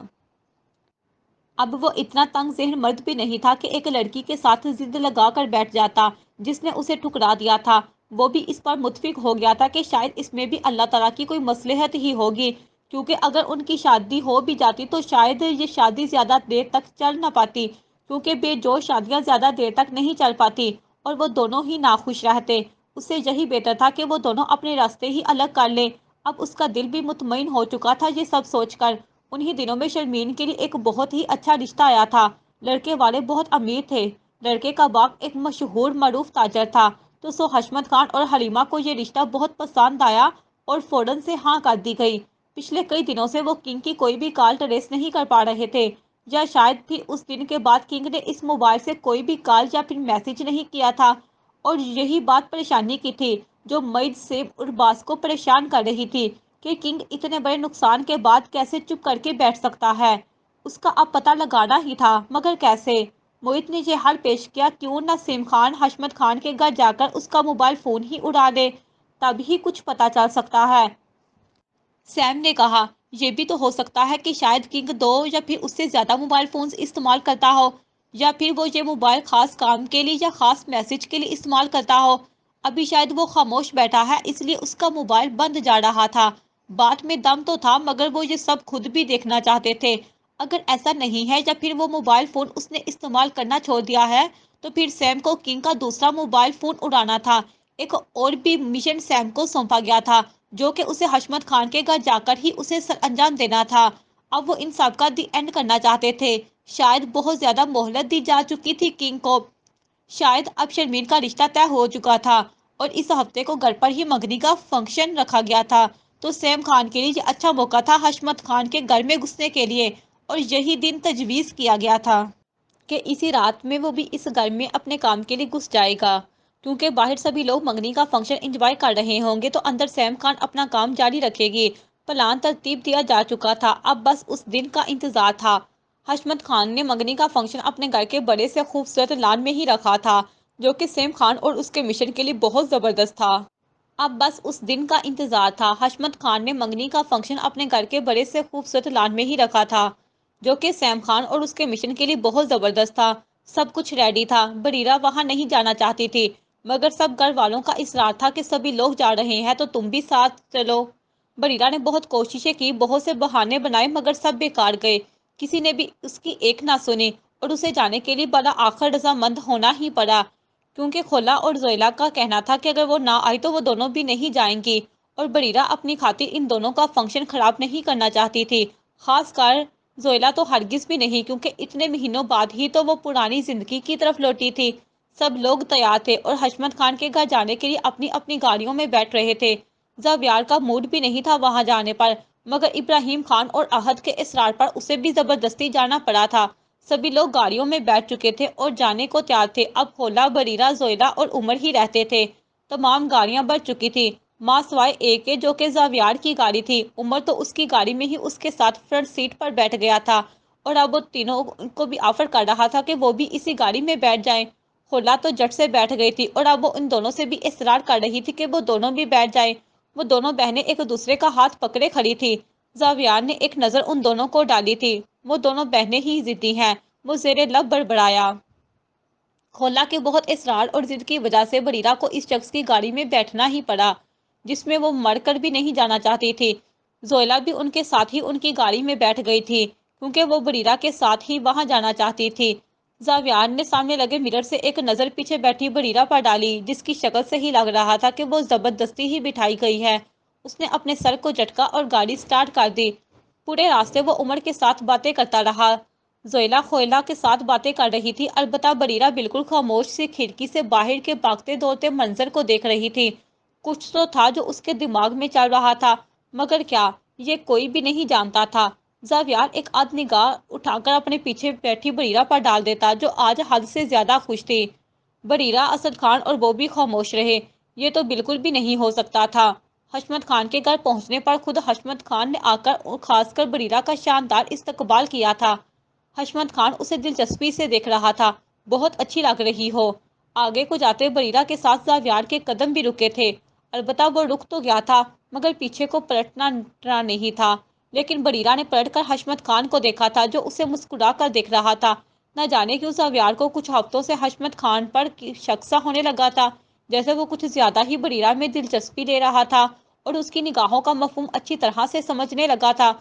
اب وہ اتنا تنگ ذہن مرد بھی نہیں تھا کہ ایک لڑکی کے ساتھ ضد لگا کر بیٹھ جاتا جس نے اسے ٹھکرا دیا تھا۔ وہ بھی اس پر متفق ہو گیا تھا کہ شاید اس میں بھی اللہ تعالیٰ کی کوئی مصلحت ہی ہوگی، کیونکہ اگر ان کی شادی ہو بھی جاتی تو شاید یہ شادی زیادہ دیر تک چل نہ پاتی، کیونکہ بے جوش شادیاں زیادہ دیر تک نہیں چل پاتی اور وہ دونوں ہی ناخوش رہتے۔ اس سے یہی بہتر تھا کہ وہ دونوں اپنے راستے ہی الگ کر لیں۔ اب اس کا دل بھی مطمئن ہو چکا تھا یہ سب سوچ کر۔ انہی دنوں میں شرمین کے لیے ایک بہت ہی اچھا رشتہ آیا تھا۔ لڑکے والے بہت امیر تھے، لڑکے کا باپ ایک مشہور معروف تاجر تھا، تو سو حشمت خان اور حلیمہ کو یہ رشتہ بہت پسند آیا اور فوراً سے ہاں کر دی گئی۔ پچھلے کئی دنوں سے وہ کنگ کی کوئی بھی کال ٹریس نہیں کر پا رہے تھے، یا شاید پھر اس دن کے بعد کنگ نے اس موبائل سے کوئی بھی کال یا پھر میسج نہیں کیا تھا، اور یہی بات پریشانی کی تھی جو مئید سے ارباز کو پریشان کر رہی تھی کہ کنگ اتنے بڑے نقصان کے بعد کیسے چپ کر کے بیٹھ سکتا ہے۔ اس کا اب پتہ لگانا ہی تھا، مگر کیسے؟ موہت نے یہ حل پیش کیا، کیوں نہ سیم خان حشمت خان کے گھر جا کر اس کا موبائل فون ہی اڑا دے، تب ہی کچھ پتہ چل سکتا ہے۔ سیم نے کہا، یہ بھی تو ہو سکتا ہے کہ شاید کنگ دو یا پھر اس سے زیادہ موبائل فونز استعمال کرتا ہو، یا پھر وہ یہ موبائل خاص کام کے لیے یا خاص میسج کے لیے استعمال کرتا ہو۔ ابھی شاید وہ خاموش بیٹھا ہے اس لیے اس کا موبائل بند جا رہا تھا۔ بات میں دم تو تھا مگر وہ یہ سب خود بھی دیکھنا چاہتے تھے۔ اگر ایسا نہیں ہے یا پھر وہ موبائل فون اس نے استعمال کرنا چھوڑ دیا ہے تو پھر سیم کو کنگ کا دوسرا موبائل فون اڑانا تھا۔ ایک اور بھی مشن سیم کو سونپا گیا تھا جو کہ اسے حشمت خان کے گھر جا کر ہی اسے سر انجام دینا تھا۔ اب وہ ان سب کا دی اینڈ کرنا چاہتے تھے۔ شاید بہت زیادہ مہلت دی جا چکی تھی کنگ کو۔ شاید اب شرمین کا رشتہ طے ہو چکا تھا اور اس ہفتے کو گھر پر ہی منگنی کا فنکشن رکھا گیا تھا، تو سیم خان کے لیے یہ اچھا موقع تھا حشمت خان کے گھر میں گھسنے کے لیے، اور یہی دن تجویز کیا گیا تھا کہ اسی رات میں وہ بھی اس گھر میں اپنے کام کے لیے گھس جائے گا۔ کیونکہ باہر سبھی لوگ منگنی کا فنکشن انجوائے کر رہے ہوں گے تو اندر سیم خان اپنا کام جاری رکھے گی۔ پلان ترتیب دیا جا چکا تھا، اب بس اس دن کا انتظار تھا۔ حشمت خان نے منگنی کا فنکشن اپنے گھر کے بڑے سے خوبصورت لان میں ہی رکھا تھا جو کہ سیم خان اور اس کے مشن کے لیے بہت زبردست تھا۔ اب بس اس دن کا انتظار تھا۔ حشمت خان نے منگنی کا فنکشن اپنے گھر کے بڑے سے خوبصورت لان میں ہی رکھا تھا جو کہ سیم خان اور اس کے مشن کے لیے بہت زبردست تھا۔ سب کچھ ریڈی تھا، بریرہ وہاں نہیں جانا چاہتی تھی مگر سب گھر والوں کا اصرار تھا کہ سبھی لوگ جا رہے ہیں تو تم بھی ساتھ چلو۔ بریرہ نے بہت کوششیں کی، بہت سے بہانے بنائے مگر سب بیکار گئے، کسی نے بھی اس کی ایک نہ سنی اور اسے جانے کے لیے بڑا آخر رضامند ہونا ہی پڑا، کیونکہ خولا اور زویلا کا کہنا تھا کہ اگر وہ نہ آئی تو وہ دونوں بھی نہیں جائیں گی، اور بریرہ اپنی خاطر ان دونوں کا فنکشن خراب نہیں کرنا چاہتی تھی، خاص کر زویلا تو ہرگز بھی نہیں، کیونکہ اتنے مہینوں بعد ہی تو وہ پرانی زندگی کی طرف لوٹی تھی۔ سب لوگ تیار تھے اور حشمت خان کے گھر جانے کے لیے اپنی اپنی گاڑیوں میں بیٹھ رہے تھے۔ زاویار کا موڈ بھی نہیں تھا وہاں جانے پر مگر ابراہیم خان اور احد کے اصرار پر اسے بھی زبردستی جانا پڑا تھا۔ سبھی لوگ گاڑیوں میں بیٹھ چکے تھے اور جانے کو تیار تھے۔ اب خولا، بریرہ، زویلا اور عمر ہی رہتے تھے۔ تمام گاڑیاں بھر چکی تھی ماں سوائے ایک کے جو کہ زاویار کی گاڑی تھی۔ عمر تو اس کی گاڑی میں ہی اس کے ساتھ فرنٹ سیٹ پر بیٹھ گیا تھا اور اب وہ تینوں کو بھی آفر کر رہا تھا کہ وہ بھی اسی گاڑی میں بیٹھ جائیں۔ خولا تو جٹ سے بیٹھ گئی تھی اور اب وہ ان دونوں سے بھی اصرار کر رہی تھی کہ وہ دونوں بھی بیٹھ جائیں۔ وہ دونوں بہنیں ایک دوسرے کا ہاتھ پکڑے کھڑی تھی۔ زاویار نے ایک نظر ان دونوں کو ڈالی تھی، وہ دونوں بہنیں ہی ضدی ہیں، وہ زیر لب بڑبڑایا۔ خولا کے بہت اصرار اور ضد کی وجہ سے بریرہ کو اس شخص کی گاڑی میں بیٹھنا ہی پڑا جس میں وہ مر کر بھی نہیں جانا چاہتی تھی۔ زویلا بھی ان کے ساتھ ہی ان کی گاڑی میں بیٹھ گئی تھی کیونکہ وہ بریرہ کے ساتھ ہی وہاں جانا چاہتی تھی۔ زاویار نے سامنے لگے مرر سے ایک نظر پیچھے بیٹھی بریرہ پر ڈالی جس کی شکل سے ہی لگ رہا تھا کہ وہ زبردستی ہی بٹھائی گئی ہے۔ اس نے اپنے سر کو جھٹکا اور گاڑی سٹارٹ کر دی۔ پورے راستے وہ عمر کے ساتھ باتیں کرتا رہا۔ زویلا خولا کے ساتھ باتیں کر رہی تھی، البتہ بریرہ بالکل خاموش سی کھڑکی سے باہر کے بھاگتے دوڑتے منظر کو دیکھ رہی تھی۔ کچھ تو تھا جو اس کے دماغ میں چل رہا تھا مگر کیا، یہ کوئی بھی نہیں جانتا تھا۔ زاویار ایک آدھ نگاہ اٹھا کر اپنے پیچھے بیٹھی بریرہ پر ڈال دیتا جو آج حد سے زیادہ خوش تھی۔ بریرہ، اسد خان اور وہ بھی خاموش رہے۔ یہ تو بالکل بھی نہیں ہو سکتا تھا۔ حشمت خان کے گھر پہنچنے پر خود حشمت خان نے آ کر اور خاص کر بریرہ کا شاندار استقبال کیا تھا۔ حشمت خان اسے دلچسپی سے دیکھ رہا تھا۔ بہت اچھی لگ رہی ہو۔ آگے کو جاتے بریرہ کے ساتھ زاویار کے قدم بھی رکے تھے، البتہ وہ رک تو گیا تھا مگر پیچھے کو پلٹنا نہیں تھا۔ لیکن بریرہ نے پلٹ کر حشمت خان کو دیکھا تھا جو اسے مسکرا کر دیکھ رہا تھا۔ نہ جانے کیوں زاویار کو کچھ ہفتوں سے حشمت خان پر شک سا ہونے لگا تھا، جیسے وہ کچھ زیادہ ہی بریرہ میں دلچسپی لے رہا تھا اور اس کی نگاہوں کا مفہوم اچھی طرح سے سمجھنے لگا تھا۔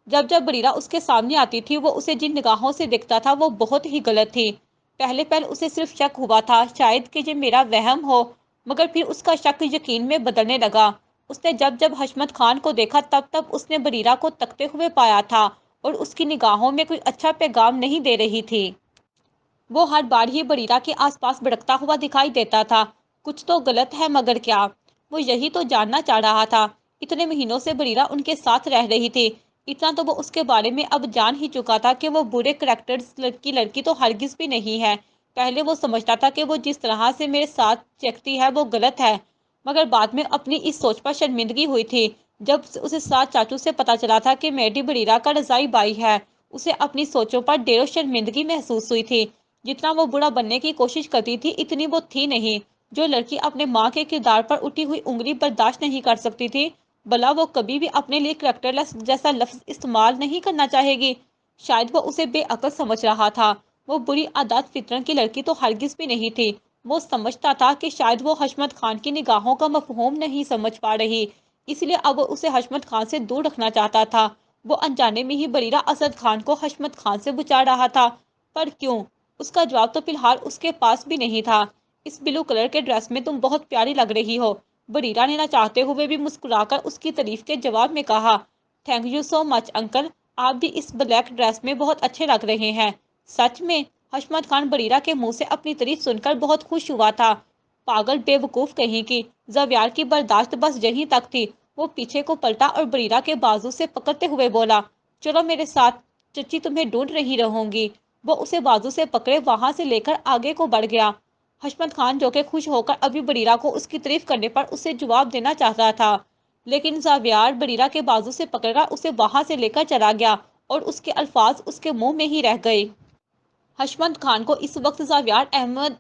جب بریرہ اس کے سامنے آتی تھی وہ اسے جن نگاہوں سے دیکھتا تھا وہ بہت ہی غلط تھی۔ پہلے اسے صرف شک ہوا تھا شاید کہ یہ میرا وہم ہو، مگر پھر اس کا شک یقین میں بدلنے لگا۔ اس نے جب حشمت خان کو دیکھا تب اس نے بریرہ کو تکتے ہوئے پایا تھا اور اس کی نگاہوں میں کوئی اچھا پیغام نہیں دے رہی تھی۔ وہ ہر بار ہی بریرہ کے آس پاس بھٹکتا ہوا دکھائی دیتا تھا۔ کچھ تو غلط ہے مگر کیا؟ وہ یہی تو جاننا چاہ رہا تھا۔ اتنے مہینوں سے بریرہ ان کے ساتھ رہ رہی تھی، اتنا تو وہ اس کے بارے میں اب جان ہی چکا تھا کہ وہ برے کریکٹرز کی لڑکی تو ہرگز بھی نہیں ہے۔ پہلے وہ سمجھتا تھا کہ وہ جس طرح سے میرے ساتھ چکتی ہے وہ غلط ہے، مگر بعد میں اپنی اس سوچ پر شرمندگی ہوئی تھی جب اسے ساتھ چاچو سے پتا چلا تھا کہ میڈی بریرہ کا رضائی بھائی ہے۔ اسے اپنی سوچوں پر ڈھیر شرمندگی محسوس ہوئی تھی۔ جتنا وہ برا بننے کی کوشش کرتی تھی اتنی وہ تھی نہیں۔ جو لڑکی اپنے ماں کے کردار پر اٹھی ہوئی انگلی برداشت نہیں کر سکتی تھی بلا وہ کبھی بھی اپنے لیے کریکٹر لیس جیسا لفظ استعمال نہیں کرنا چاہے گی؟ شاید وہ اسے بے عقل سمجھ رہا تھا۔ وہ بری عادات فطرت کی لڑکی تو ہرگز بھی نہیں تھی۔ وہ سمجھتا تھا کہ شاید وہ حشمت خان کی نگاہوں کا مفہوم نہیں سمجھ پا رہی، اس لیے اب وہ اسے حشمت خان سے دور رکھنا چاہتا تھا۔ وہ انجانے میں ہی بریرہ اسد خان کو حشمت خان سے بچا رہا تھا، پر کیوں؟ اس کا جواب تو فی الحال اس کے پاس بھی نہیں تھا۔ اس بلو کلر کے ڈریس میں تم بہت پیاری لگ رہی ہو، بریرہ نے نہ چاہتے ہوئے بھی مسکرا کر اس کی تعریف کے جواب میں کہا۔ Thank you so much uncle, آپ بھی اس بلیک ڈریس میں بہت اچھے لگ رہے ہیں۔ سچ میں؟ حشمت خان بریرہ کے منہ سے اپنی تعریف سن کر بہت خوش ہوا تھا۔ پاگل بے وقوف کہیں کی، زاویار کی برداشت بس یہیں تک تھی۔ وہ پیچھے کو پلٹا اور بریرہ کے بازو سے پکڑتے ہوئے بولا، چلو میرے ساتھ، چچی تمہیں ڈھونڈ رہی رہوں گی۔ وہ اسے بازو سے پکڑے وہاں سے لے کر آگے کو بڑھ گیا۔ حشمت خان جو کہ خوش ہو کر ابھی بریرہ کو اس کی تعریف کرنے پر اسے جواب دینا چاہتا تھا، لیکن زاویار بریرہ کے بازو سے پکڑ کر اسے وہاں سے لے کر چلا گیا اور اس کے الفاظ اس کے منہ میں ہی رہ گئے۔ حشمت خان کو اس وقت زاویار احمد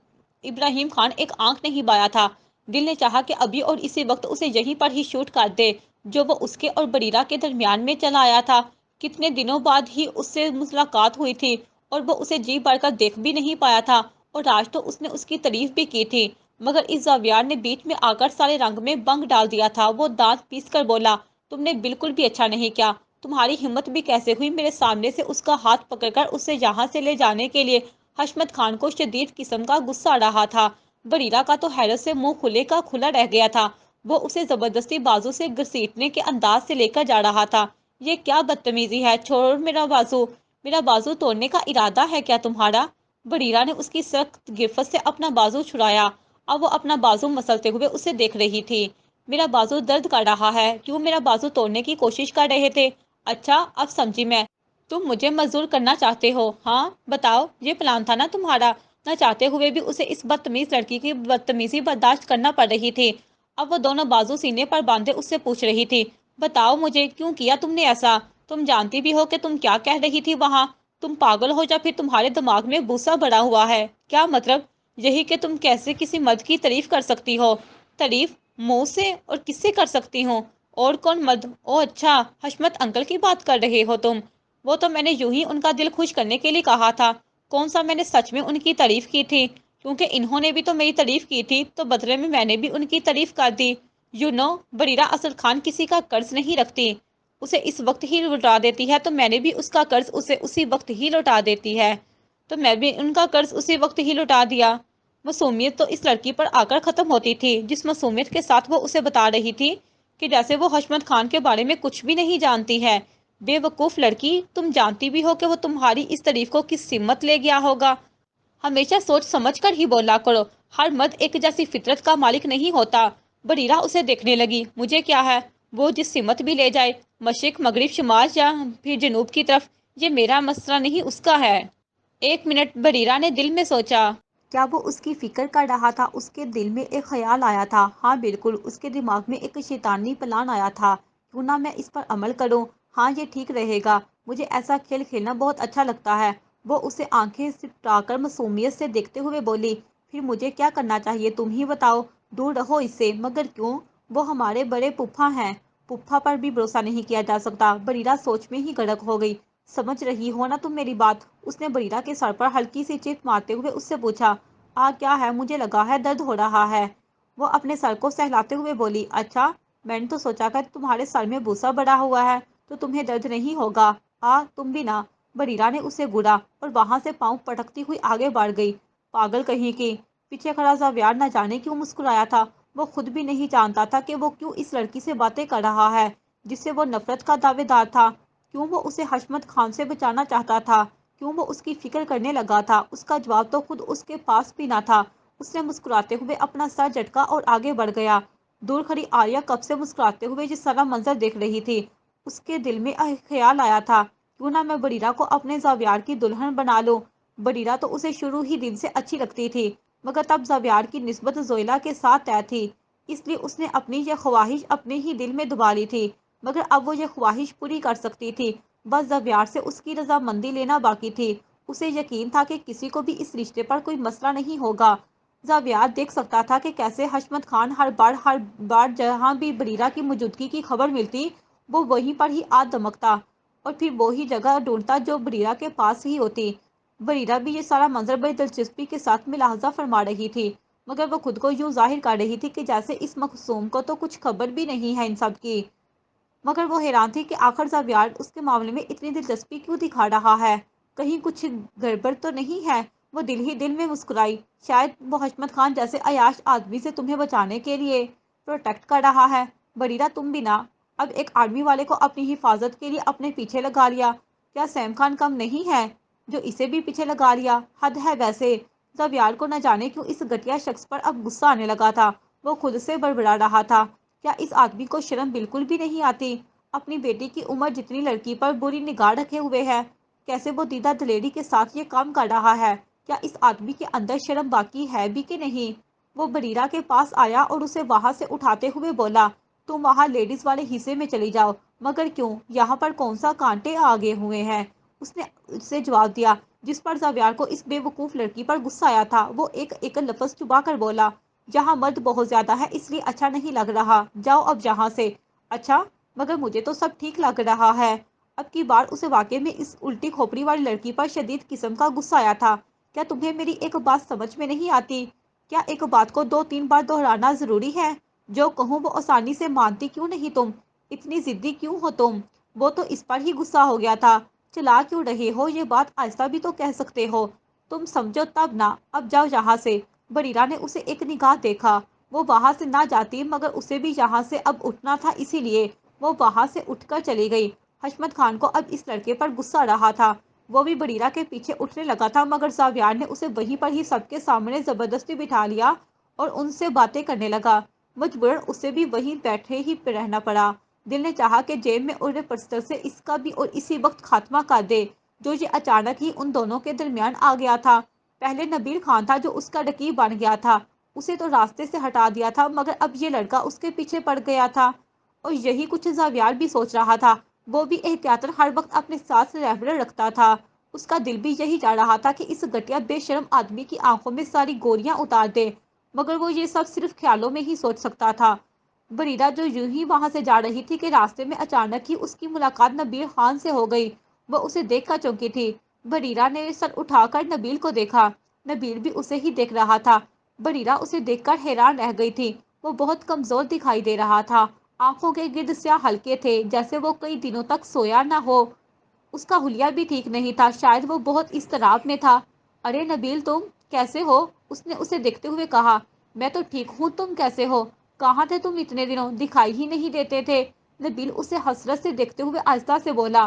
ابراہیم خان ایک آنکھ نہیں بایا تھا۔ دل نے چاہا کہ ابھی اور اسی وقت اسے یہیں پر ہی شوٹ کر دے جو وہ اس کے اور بریرہ کے درمیان میں چلا آیا تھا۔ کتنے دنوں بعد ہی اس سے ملاقات ہوئی تھی اور وہ اسے جی بھر کر دیکھ بھی نہیں پایا تھا، اور آج تو اس نے اس کی تعریف بھی کی تھی، مگر اس زاویار نے بیچ میں آ کر سارے رنگ میں بنگ ڈال دیا تھا۔ وہ دانت پیس کر بولا، تم نے بالکل بھی اچھا نہیں کیا۔ تمہاری ہمت بھی کیسے ہوئی میرے سامنے سے اس کا ہاتھ پکڑ کر اسے یہاں سے لے جانے کے لیے؟ حشمت خان کو شدید قسم کا غصہ آ رہا تھا۔ بریرہ کا تو حیرت سے منہ کھلے کا کھلا رہ گیا تھا۔ وہ اسے زبردستی بازو سے گھسیٹنے کے انداز سے لے کر جا رہا تھا۔ یہ کیا بدتمیزی ہے؟ چھوڑو میرا بازو توڑنے کا ارادہ ہے کیا تمہارا؟ بریرہ نے اس کی سخت گرفت سے اپنا بازو چھڑایا۔ اب وہ اپنا بازو مسلتے ہوئے اسے دیکھ رہی تھی۔ میرا بازو درد کر رہا ہے، کیوں میرا بازو توڑنے کی کوشش کر رہے تھے؟ اچھا اب سمجھی میں، تم مجھے مجبور کرنا چاہتے ہو، ہاں بتاؤ، یہ پلان تھا نا تمہارا؟ نہ چاہتے ہوئے بھی اسے اس بدتمیز لڑکی کی بدتمیزی برداشت کرنا پڑ رہی تھی۔ اب وہ دونوں بازو سینے پر باندھے اس سے پوچھ رہی تھی، بتاؤ مجھے کیوں کیا تم نے ایسا؟ تم جانتی بھی ہو کہ تم کیا کہہ رہی تھی وہاں؟ تم پاگل ہو یا پھر تمہارے دماغ میں بھوسا بڑا ہوا ہے؟ کیا مطلب؟ یہی کہ تم کیسے کسی مرد کی تعریف کر سکتی ہو؟ تعریف؟ منہ سے؟ اور کس سے کر سکتی ہوں؟ اور کون مرد؟ او اچھا، حشمت انکل کی بات کر رہے ہو تم؟ وہ تو میں نے یوں ہی ان کا دل خوش کرنے کے لیے کہا تھا۔ کون سا میں نے سچ میں ان کی تعریف کی تھی؟ کیونکہ انہوں نے بھی تو میری تعریف کی تھی، تو بدلے میں نے بھی ان کی تعریف کر دی۔ بریرہ اسد خان کسی کا قرض نہیں رکھتی، اسے اس وقت ہی لوٹا دیتی ہے، تو میں نے بھی اس کا قرض اسے اسی وقت ہی لوٹا دیتی ہے، تو میں بھی ان کا قرض اسی وقت ہی لوٹا دیا۔ معصومیت تو اس لڑکی پر آ کر ختم ہوتی تھی، جس معصومیت کے ساتھ وہ اسے بتا رہی تھی کہ جیسے وہ حشمت خان کے بارے میں کچھ بھی نہیں جانتی ہے۔ بے وقوف لڑکی، تم جانتی بھی ہو کہ وہ تمہاری اس تعریف کو کس سمت لے گیا ہوگا؟ ہمیشہ سوچ سمجھ کر ہی بولا کرو، ہر مرد ایک جیسی فطرت کا مالک نہیں ہوتا۔ بریرہ اسے دیکھنے لگی، مجھے کیا ہے، وہ جس سمت بھی لے جائے، مشرق مغرب شمال یا پھر جنوب کی طرف، یہ میرا مسئلہ نہیں اس کا ہے۔ ایک منٹ، بریرہ نے دل میں سوچا۔ کیا وہ اس کی فکر کر رہا تھا؟ اس کے دل میں ایک خیال آیا تھا، ہاں بالکل، اس کے دماغ میں ایک شیطانی پلان آیا تھا، کیوں نہ میں اس پر عمل کروں؟ ہاں یہ ٹھیک رہے گا، مجھے ایسا کھیل کھیلنا بہت اچھا لگتا ہے۔ وہ اسے آنکھیں سٹا کر معصومیت سے دیکھتے ہوئے بولی، پھر مجھے کیا کرنا چاہیے تم ہی بتاؤ؟ دور رہو اس سے۔ مگر کیوں؟ وہ ہمارے بڑے پھپھا ہیں، پھپھا پر بھی بھروسہ نہیں کیا جا سکتا۔ بریرہ سوچ میں ہی غرق ہو گئی۔ سمجھ رہی ہو نا تم میری بات؟ اس نے بریرہ کے سر پر ہلکی سی چیخ مارتے ہوئے اس سے پوچھا۔ کیا ہے؟ مجھے لگا ہے درد ہو رہا ہے۔ وہ اپنے سر کو سہلاتے ہوئے بولی، اچھا، میں نے تو سوچا کہ تمہارے سر میں بھوسا بڑا ہوا ہے تو تمہیں درد نہیں ہوگا۔ تم بھی نہ۔ بریرہ نے اسے گھورا اور وہاں سے پاؤں پٹکتی ہوئی آگے بڑھ گئی۔ پاگل کہیں کی! پیچھے کھڑا زاویار نہ جانے کیوں مسکرایا تھا۔ وہ خود بھی نہیں جانتا تھا کہ وہ کیوں اس لڑکی سے باتیں کر رہا ہے جس سے وہ نفرت کا دعوے دار تھا، کیوں وہ اسے حشمت خان سے بچانا چاہتا تھا، کیوں وہ اس کی فکر کرنے لگا تھا۔ اس کا جواب تو خود اس کے پاس بھی نہ تھا۔ اس نے مسکراتے ہوئے اپنا سر جھٹکا اور آگے بڑھ گیا۔ دور کھڑی آریہ کب سے مسکراتے ہوئے یہ سارا منظر دیکھ رہی تھی۔ اس کے دل میں خیال آیا تھا، کیوں نہ میں بریرہ کو اپنے زاویار کی دلہن بنا لوں۔ بریرہ تو اسے شروع ہی دن سے اچھی لگتی تھی، مگر تب زاویار کی نسبت زویلا کے ساتھ طے تھی، اس لیے اس نے اپنی یہ خواہش اپنے ہی دل میں دبا لی تھی، مگر اب وہ یہ خواہش پوری کر سکتی تھی، بس زاویار سے اس کی رضامندی لینا باقی تھی۔ اسے یقین تھا کہ کسی کو بھی اس رشتے پر کوئی مسئلہ نہیں ہوگا۔ زاویار دیکھ سکتا تھا کہ کیسے حشمت خان ہر بار جہاں بھی بریرہ کی موجودگی کی خبر ملتی وہ وہیں پر ہی آ دمکتا اور پھر وہی جگہ ڈھونڈتا جو بریرہ کے پاس ہی ہوتی۔ بریرہ بھی یہ سارا منظر بڑی دلچسپی کے ساتھ ملاحظہ فرما رہی تھی، مگر وہ خود کو یوں ظاہر کر رہی تھی کہ جیسے اس معصوم کو تو کچھ خبر بھی نہیں ہے ان سب کی۔ مگر وہ حیران تھی کہ آخر زاویار اس کے معاملے میں اتنی دلچسپی کیوں دکھا رہا ہے، کہیں کچھ گڑبڑ تو نہیں ہے؟ وہ دل ہی دل میں مسکرائی، شاید وہ حشمت خان جیسے عیاش آدمی سے تمہیں بچانے کے لیے پروٹیکٹ کر رہا ہے۔ بریرہ تم بھی نا اب ایک آرمی والے کو اپنی حفاظت کے لیے اپنے پیچھے لگا لیا، کیا سیم خان کم نہیں ہے جو اسے بھی پیچھے لگا لیا؟ حد ہے ویسے۔ زاویار کو نہ جانے کیوں اس گھٹیا شخص پر اب غصہ آنے لگا تھا، وہ خود سے بڑبڑا رہا تھا، کیا اس آدمی کو شرم بالکل بھی نہیں آتی؟ اپنی بیٹی کی عمر جتنی لڑکی پر بری نگاہ رکھے ہوئے ہے، کیسے وہ دیدہ دلیری کے ساتھ یہ کام کر رہا ہے؟ کیا اس آدمی کے اندر شرم باقی ہے بھی کہ نہیں؟ وہ بریرہ کے پاس آیا اور اسے وہاں سے اٹھاتے ہوئے بولا، تم وہاں لیڈیز والے حصے میں چلی جاؤ۔ مگر کیوں؟ یہاں پر کون سا کانٹے آگے ہوئے ہیں؟ اس نے اسے جواب دیا، جس پر زاویار کو اس بے وقوف لڑکی پر غصہ آیا تھا۔ وہ ایک ایک لفظ چبا کر بولا، یہاں مرد بہت زیادہ ہے اس لیے اچھا نہیں لگ رہا، جاؤ اب یہاں سے۔ اچھا، مگر مجھے تو سب ٹھیک لگ رہا ہے۔ اب کی بار اسے واقعے میں اس الٹی کھوپڑی والی لڑکی پر شدید قسم کا غصہ آیا تھا۔ کیا تمہیں میری ایک بات سمجھ میں نہیں آتی؟ کیا ایک بات کو 2-3 بار دہرانا ضروری ہے؟ جو کہوں وہ آسانی سے مانتی کیوں نہیں تم؟ اتنی ضدی کیوں ہو تم؟ وہ تو اس پر ہی غصہ ہو گیا تھا۔ چلا کیوں رہے ہو؟ یہ بات آہستہ بھی تو کہہ سکتے ہو، تم سمجھو تب نا، اب جاؤ یہاں سے۔ بریرہ نے اسے ایک نگاہ دیکھا، وہ وہاں سے نہ جاتی مگر اسے بھی یہاں سے اب اٹھنا تھا، اسی لیے وہ وہاں سے اٹھ کر چلی گئی۔ حشمت خان کو اب اس لڑکے پر غصہ رہا تھا، وہ بھی بریرہ کے پیچھے اٹھنے لگا تھا، مگر زاویار نے اسے وہیں پر ہی سب کے سامنے زبردستی بٹھا لیا اور ان سے باتیں کرنے لگا۔ مجبوراً اسے بھی وہیں بیٹھے ہی رہنا پڑا۔ دل نے چاہا کہ جیب میں اڑے پستر سے اس کا بھی اور اسی وقت خاتمہ کر دے جو یہ اچانک ہی ان دونوں کے درمیان آ گیا تھا۔ پہلے نبیل خان تھا جو اس کا رقیب بن گیا تھا، اسے تو راستے سے ہٹا دیا تھا، مگر اب یہ لڑکا اس کے پیچھے پڑ گیا تھا۔ اور یہی کچھ زاویار بھی سوچ رہا تھا، وہ بھی احتیاطاً ہر وقت اپنے ساتھ ریوالور رکھتا تھا۔ اس کا دل بھی یہی چاہ رہا تھا کہ اس گھٹیا بے شرم آدمی کی آنکھوں میں ساری گولیاں اتار دے، مگر وہ یہ سب صرف خیالوں میں ہی سوچ سکتا تھا۔ بریرہ جو یوں ہی وہاں سے جا رہی تھی کہ راستے میں اچانک ہی اس کی ملاقات نبیل خان سے ہو گئی۔ وہ اسے دیکھ کر چونکی تھی۔ بریرہ نے سر اٹھا کر نبیل کو دیکھا، نبیل بھی اسے ہی دیکھ رہا تھا۔ بریرہ اسے دیکھ کر حیران رہ گئی تھی، وہ بہت کمزور دکھائی دے رہا تھا، آنکھوں کے گرد سیاہ حلقے تھے جیسے وہ کئی دنوں تک سویا نہ ہو۔ اس کا حلیہ بھی ٹھیک نہیں تھا، شاید وہ بہت اضطراب میں تھا۔ ارے نبیل، تم کیسے ہو؟ اس نے اسے دیکھتے ہوئے کہا۔ میں تو ٹھیک ہوں، تم کیسے ہو؟ کہاں تھے تم اتنے دنوں؟ دکھائی ہی نہیں دیتے تھے۔ نبیل اسے حسرت سے دیکھتے ہوئے آہستہ سے بولا،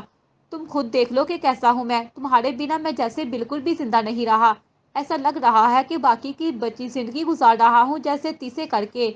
تم خود دیکھ لو کہ کیسا ہوں میں، تمہارے بنا میں جیسے بالکل بھی زندہ نہیں رہا، ایسا لگ رہا ہے کہ باقی کی بچی زندگی گزار رہا ہوں جیسے تیسے کر کے۔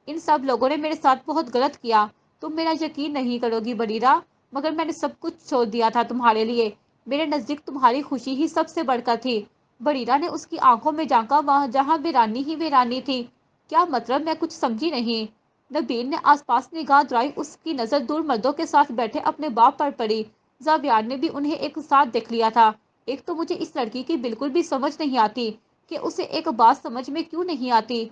ان سب لوگوں نے میرے ساتھ بہت غلط کیا، تم میرا یقین نہیں کرو گی بریرہ، مگر میں نے سب کچھ چھوڑ دیا تھا تمہارے لیے، میرے نزدیک تمہاری خوشی ہی سب سے بڑھ کر تھی۔ بریرہ نے اس کی آنکھوں میں جھانکا، وہاں جہاں ویرانی ہی ویرانی تھی۔ کیا مطلب؟ میں کچھ سمجھی نہیں۔ نبیل نے آس پاس نگاہ درائی، اس کی نظر دور مردوں کے ساتھ بیٹھے اپنے باپ پر پڑی۔ زاویار نے بھی انہیں ایک ساتھ دیکھ لیا تھا۔ ایک تو مجھے اس لڑکی کی بالکل بھی سمجھ نہیں آتی کہ اسے ایک بات سمجھ میں کیوں نہیں آتی،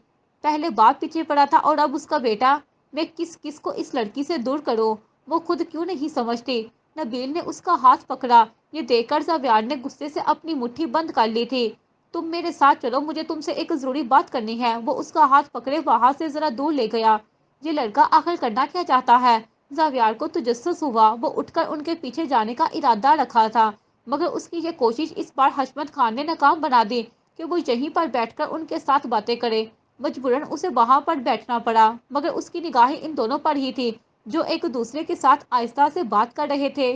پہلے باپ پیچھے پڑا تھا اور اب اس کا بیٹا، میں کس کس کو اس لڑکی سے دور کروں، وہ خود کیوں نہیں سمجھتی؟ نبیل نے اس کا ہاتھ پکڑا، یہ دیکھ کر زاویار نے غصے سے اپنی مٹھی بند کر لی تھی۔ تم میرے ساتھ چلو، مجھے تم سے ایک ضروری بات کرنی ہے۔ وہ اس کا ہاتھ پکڑے وہاں سے ذرا دور لے گیا۔ یہ لڑکا آخر کرنا کیا چاہتا ہے؟ زاویار کو تجسس ہوا، وہ اٹھ کر ان کے پیچھے جانے کا ارادہ رکھا تھا، مگر اس کی یہ کوشش اس بار حشمت خان نے ناکام بنا دی کہ وہ یہیں پر بیٹھ کر ان کے ساتھ باتیں کرے۔ مجبوراً اسے وہاں پر بیٹھنا پڑا، مگر اس کی نگاہیں ان دونوں پر ہی تھی جو ایک دوسرے کے ساتھ آہستہ سے بات کر رہے تھے۔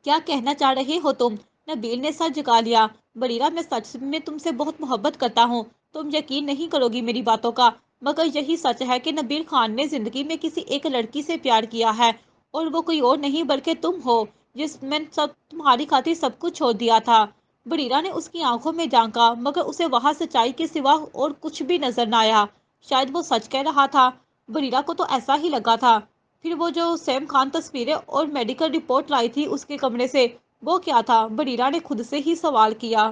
کیا کہنا چاہ رہے ہو تم؟ نبیل نے سر جھکا لیا۔ بریرہ، میں سچ میں تم سے بہت محبت کرتا ہوں، تم یقین نہیں کرو گی میری باتوں کا، مگر یہی سچ ہے کہ نبیل خان نے زندگی میں کسی ایک لڑکی سے پیار کیا ہے، اور وہ کوئی اور نہیں بلکہ تم ہو، جس میں تمہاری خاطر سب کچھ چھوڑ دیا تھا۔ بریرہ نے اس کی آنکھوں میں جھانکا، مگر اسے وہاں سچائی کے سوا اور کچھ بھی نظر نہ آیا۔ شاید وہ سچ کہہ رہا تھا، بریرہ کو تو ایسا ہی لگا تھا۔ پھر وہ جو سیم خان تصویریں اور میڈیکل رپورٹ لائی تھی اس کے کمرے سے، وہ کیا تھا؟ بریرہ نے خود سے ہی سوال کیا۔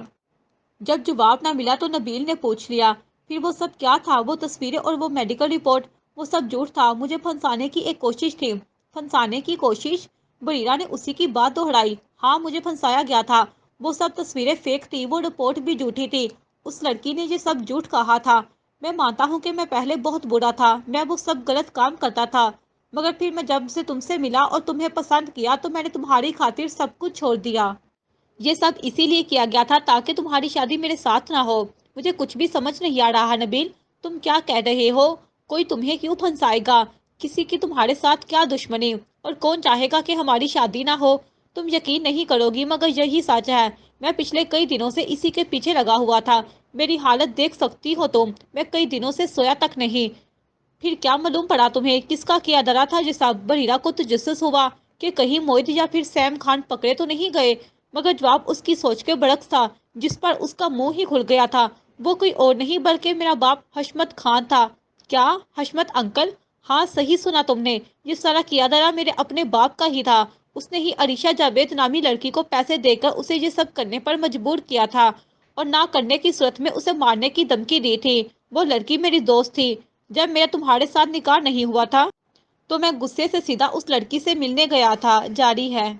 جب جواب نہ ملا تو نبیل نے پوچھ لیا، پھر وہ سب کیا تھا؟ وہ تصویریں اور وہ میڈیکل رپورٹ، وہ سب جھوٹ تھا، مجھے پھنسانے کی ایک کوشش تھی۔ پھنسانے کی کوشش؟ بریرہ نے اسی کی بات دہرائی۔ ہاں، مجھے پھنسایا گیا تھا، وہ سب تصویریں فیک تھی، وہ رپورٹ بھی جھوٹی تھی، اس لڑکی نے یہ سب جھوٹ کہا تھا۔ میں مانتا ہوں کہ میں پہلے بہت برا تھا، میں وہ سب غلط کام کرتا تھا، مگر پھر میں جب سے تم سے ملا اور تمہیں پسند کیا تو میں نے تمہاری خاطر سب کچھ چھوڑ دیا۔ یہ سب اسی لیے کیا گیا تھا تاکہ تمہاری شادی میرے ساتھ نہ ہو۔ مجھے کچھ بھی سمجھ نہیں آ رہا نبیل، تم کیا کہہ رہے ہو؟ کوئی تمہیں کیوں پھنسائے گا؟ کسی کی تمہارے ساتھ کیا دشمنی؟ اور کون چاہے گا کہ ہماری شادی نہ ہو؟ تم یقین نہیں کرو گی مگر یہی سچ ہے، میں پچھلے کئی دنوں سے اسی کے پیچھے لگا ہوا تھا، میری حالت دیکھ سکتی ہو تم، میں کئی دنوں سے سویا تک نہیں۔ پھر کیا معلوم پڑا تمہیں کس کا کیا ڈرا تھا جیسا؟ بریرہ کو تجسس ہوا کہ کہیں موعد یا پھر سیم خان پکڑے تو نہیں گئے، مگر جواب اس کی سوچ کے برعکس تھا، جس پر اس کا منہ ہی کھل گیا تھا۔ وہ کوئی اور نہیں بلکہ میرا باپ حشمت خان تھا۔ کیا؟ حشمت انکل؟ ہاں، صحیح سنا تم نے، یہ سارا کیا دھرا میرے اپنے باپ کا ہی تھا۔ اس نے ہی عریشہ جاوید نامی لڑکی کو پیسے دے کر اسے یہ سب کرنے پر مجبور کیا تھا، اور نہ کرنے کی صورت میں اسے مارنے کی دھمکی دی تھی۔ وہ لڑکی میری دوست تھی۔ جب میرا تمہارے ساتھ نکاح نہیں ہوا تھا تو میں غصے سے سیدھا اس لڑکی سے ملنے گیا تھا۔ جاری ہے۔